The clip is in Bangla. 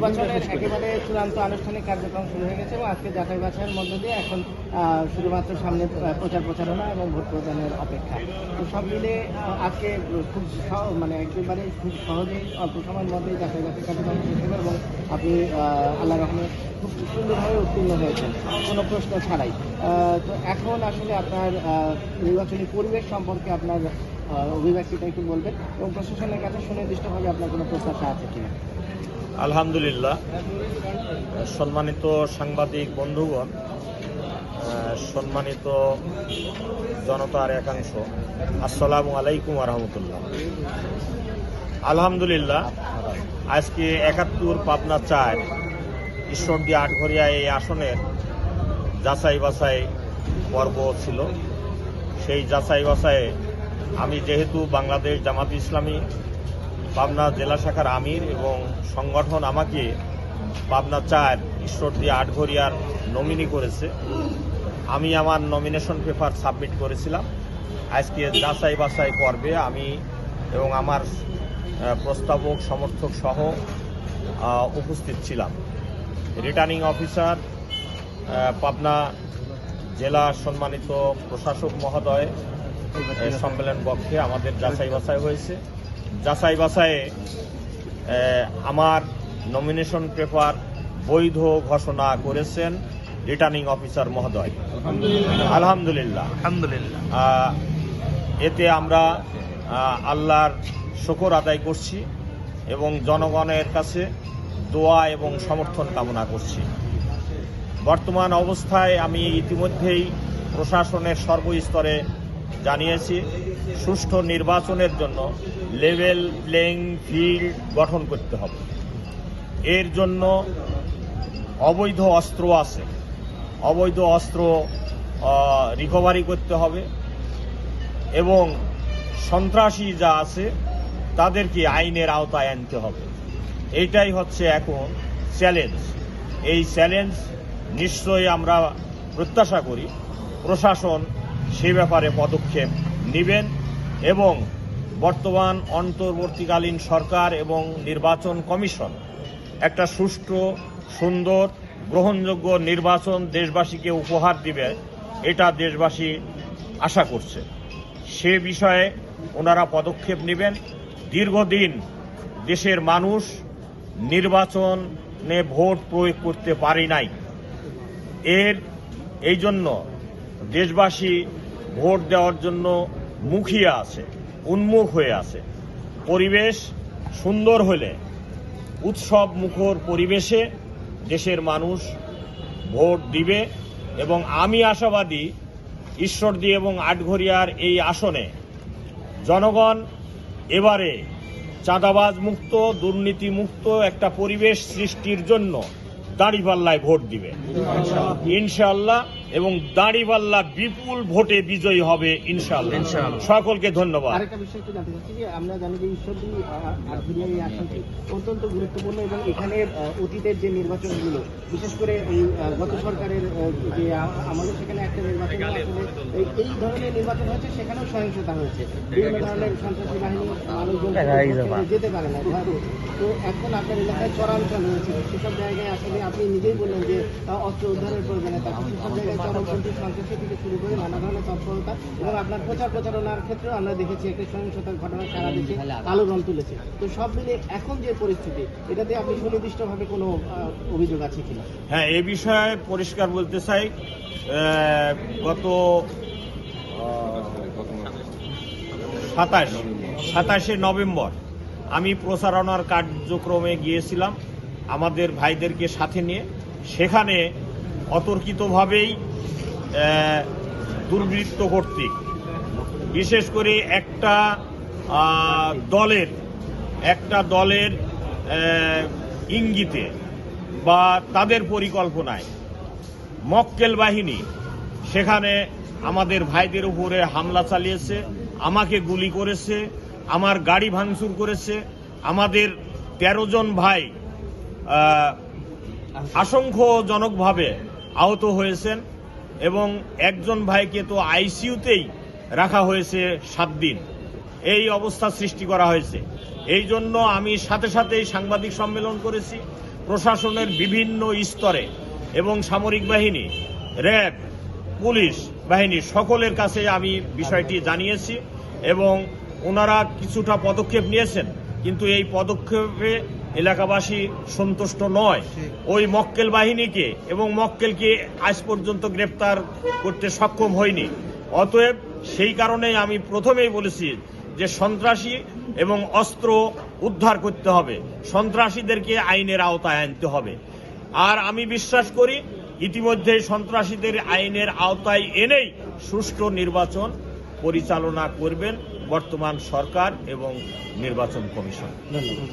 নির্বাচনের একেবারে চূড়ান্ত আনুষ্ঠানিক কার্যক্রম শুরু হয়ে গেছে এবং আজকে যাচাই বাছাইয়ের মধ্য দিয়ে এখন শুধুমাত্র সামনে প্রচার প্রচারণা এবং ভোট প্রদানের অপেক্ষা। তো সব মিলে আজকে খুব একেবারে খুব সহজেই অল্প সময়ের মধ্যেই যাচাই বাছাই কার্যক্রম শেষ হবে এবং আপনি আল্লাহ রহমে খুব সুন্দরভাবে উত্তীর্ণ হয়েছেন কোনো প্রশ্ন ছাড়াই। তো এখন আসলে আপনার নির্বাচনী পরিবেশ সম্পর্কে আপনার অভিব্যক্তিটা একটু বলবেন এবং প্রশাসনের কাছে সুনির্দিষ্টভাবে আপনার কোনো প্রত্যাশা আছে কিনা? আলহামদুলিল্লাহ, সম্মানিত সাংবাদিক বন্ধুগণ, সম্মানিত জনতার একাংশ, আসসালামু আলাইকুম ওয়া রাহমাতুল্লাহ। আলহামদুলিল্লাহ, আজকে ৭১ পাবনা ৪ ঈশ্বরদী আটঘরিয়া এই আসনের যাচাই বাছাই পর্ব ছিল। সেই যাচাই বাছাইয়ে আমি যেহেতু বাংলাদেশ জামাত ইসলামী পাবনা জেলা শাখার আমির এবং সংগঠন আমাকে পাবনা ৪ ঈশ্বরদী আটঘরিয়ার নমিনি করেছে, আমি আমার নমিনেশন পেপার সাবমিট করেছিলাম। আজকে যাচাই বাছাই পর্বে আমি এবং আমার প্রস্তাবক সমর্থক সহ উপস্থিত ছিলাম। রিটার্নিং অফিসার পাবনা জেলা সম্মানিত প্রশাসক মহোদয় সম্মেলন কক্ষে আমাদের যাচাই বাছাই হয়েছে। যাচাই বাছাইয়ে আমার নমিনেশন পেপার বৈধ ঘোষণা করেছেন রিটার্নিং অফিসার মহোদয়। আলহামদুলিল্লাহ। এতে আমরা আল্লাহর শুকর আদায় করছি এবং জনগণের কাছে দোয়া এবং সমর্থন কামনা করছি। বর্তমান অবস্থায় আমি ইতিমধ্যেই প্রশাসনের সর্বস্তরে জানিয়েছি সুষ্ঠু নির্বাচনের জন্য লেভেল প্লেইং ফিল্ড গঠন করতে হবে। এর জন্য অবৈধ অস্ত্র আছে, অবৈধ অস্ত্র রিকভারি করতে হবে এবং সন্ত্রাসী যা আছে তাদেরকে আইনের আওতায় আনতে হবে। এইটাই হচ্ছে এখন চ্যালেঞ্জ। এই চ্যালেঞ্জ নিশ্চয়ই আমরা প্রত্যাশা করি প্রশাসন সে ব্যাপারে পদক্ষেপ নেবেন এবং বর্তমান অন্তর্বর্তীকালীন সরকার এবং নির্বাচন কমিশন একটা সুষ্ঠু, সুন্দর, গ্রহণযোগ্য নির্বাচন দেশবাসীকে উপহার দিবে, এটা দেশবাসী আশা করছে। সে বিষয়ে ওনারা পদক্ষেপ নেবেন। দীর্ঘদিন দেশের মানুষ নির্বাচনে ভোট প্রয়োগ করতে পারে নাই, এই জন্য দেশবাসী ভোট দেওয়ার জন্য মুখিয়ে আছে, উন্মুখ হয়ে আছে। পরিবেশ সুন্দর হলে উৎসব মুখর পরিবেশে দেশের মানুষ ভোট দিবে এবং আমি আশাবাদী ঈশ্বরদী এবং আটঘরিয়ার এই আসনে জনগণ এবারে চাঁদাবাজ মুক্ত, দুর্নীতি মুক্ত একটা পরিবেশ সৃষ্টির জন্য দাঁড়িপাল্লায় ভোট দিবে ইনশাআল্লাহ এবং দাঁড়িপাল্লা বিপুল ভোটে বিজয়ী হবে ইনশাআল্লাহ। সকলকে ধন্যবাদ। আরেকটা বিষয় একটু জানতে চাচ্ছি যে আমরা জানি যে ঈশ্বরদী আটঘরিয়া এই আসনটি অত্যন্ত গুরুত্বপূর্ণ এবং এখানে অতীতের যে নির্বাচনগুলো, বিশেষ করে এই গত সরকারের যে আমাদের সেখানে একটা নির্বাচন আসলে এই ধরনের নির্বাচন হয়েছে, সেখানেও সহিংসতা হয়েছে, বিভিন্ন ধরনের সন্ত্রাসী বাহিনী মানুষজন যেতে পারে না। তো এখন আপনার এলাকায় চরাঞ্চল হয়েছে, সেসব জায়গায় আসলে আপনি নিজেই বললেন যে অস্ত্র উদ্ধারের প্রয়োজনে সেসব জায়গায় চরমপন্থী সন্ত্রাসী থেকে শুরু করে নানা ধরনের তৎপরতা এবং আপনার প্রচারণার ক্ষেত্রেও আমরা দেখেছি একটা সহিংসতার ঘটনা সারা দেশে আলোড়ন তুলেছে। তো সব মিলে এখন যে পরিস্থিতি, এটাতে আপনি সুনির্দিষ্টভাবে কোনো অভিযোগ আছে কিনা? হ্যাঁ, এ বিষয়ে পরিষ্কার বলতে চাই, গত 27শে নভেম্বর আমি প্রচারণার কার্যক্রমে গিয়েছিলাম আমাদের ভাইদেরকে সাথে নিয়ে। সেখানে অতর্কিতভাবেই দুর্বৃত্ত কর্তৃক, বিশেষ করে একটা দলের ইঙ্গিতে বা তাদের পরিকল্পনায় মক্কেল বাহিনী সেখানে আমাদের ভাইদের উপরে হামলা চালিয়েছে, আমাকে গুলি করেছে, আমার গাড়ি ভাঙচুর করেছে। আমাদের 13 জন ভাই আশঙ্কাজনকভাবে আহত হয়েছেন এবং একজন ভাইকে তো আইসিইউতেই রাখা হয়েছে 7 দিন। এই অবস্থা সৃষ্টি করা হয়েছে। এই জন্য আমি সাথে সাথেই সাংবাদিক সম্মেলন করেছি, প্রশাসনের বিভিন্ন স্তরে এবং সামরিক বাহিনী, র্যাব, পুলিশ বাহিনী সকলের কাছে আমি বিষয়টি জানিয়েছি এবং ওনারা কিছুটা পদক্ষেপ নিয়েছেন, কিন্তু এই পদক্ষেপে এলাকাবাসী সন্তুষ্ট নয়। ওই মক্কেল বাহিনীকে এবং মক্কেলকে আজ পর্যন্ত গ্রেপ্তার করতে সক্ষম হয়নি। অতএব সেই কারণেই আমি প্রথমেই বলেছি যে সন্ত্রাসী এবং অস্ত্র উদ্ধার করতে হবে, সন্ত্রাসীদেরকে আইনের আওতায় আনতে হবে। আর আমি বিশ্বাস করি ইতিমধ্যে সন্ত্রাসীদের আইনের আওতায় এনেই সুষ্ঠু নির্বাচন পরিচালনা করবেন বর্তমান সরকার এবং নির্বাচন কমিশন। ধন্যবাদ।